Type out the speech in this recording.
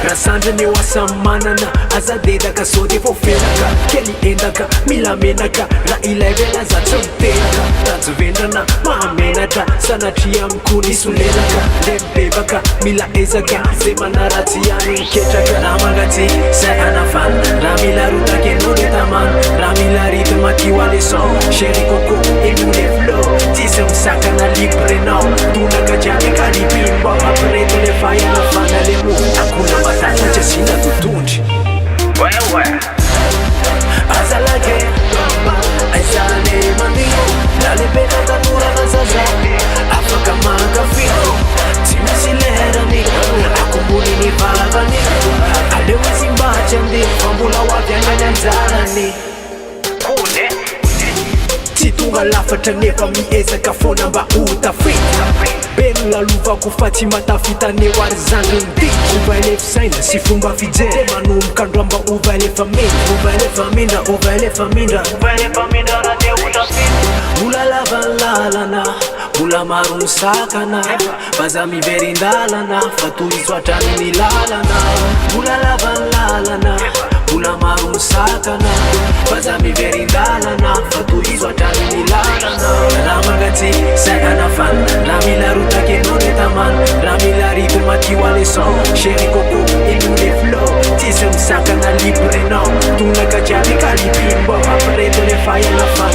Rasandra eo asamanana azadedaka sao de voafelaka kely endaka mila menaka raha ilay vela za tsy miteraka tajovendrana mahamenatra sanatria amiko nisolelaka le mibebaka mila ezaka zay manaratsy ihany miketraka raha mangatsy zay anafana raha mila rotaka enao de tamana raha mila rythme matio aleson chéri coco eno le flow tsisy misakana libre enao tonaka jiaby kalipiny mba mampireto le fahanafana le mo akona matatra tsy asina totondry azalake aizane mandio lalebena tanorana zaza afaka mankafiko tsy misy lerany akombony ny vavany aleo izy mbatsy ande fa mbola hoavy anany anjarany tsy tonga lafatra nefa miezaka foana mba hotafita beno lalovako fa tsy matafitaneo ary zandriny dy ova elefa saina sy fomba fijery manomboka andro mba ova elefa mindra raha te hotafita mbola lavanlalana mbola maro misakana baza miverindalana fa toy isoatrany ny lalana mbola lavanlalana mbola maro misakana baza miverindalana fa toy isoatrany ny lalana raha mangatsy zay anafana raha mila rotaka enao de tamana raha mila rythme matio aleson chéri coco eno le flow tsisy misakana libre enao tonaka jiaby kalipiny mba mampireto le fahanafana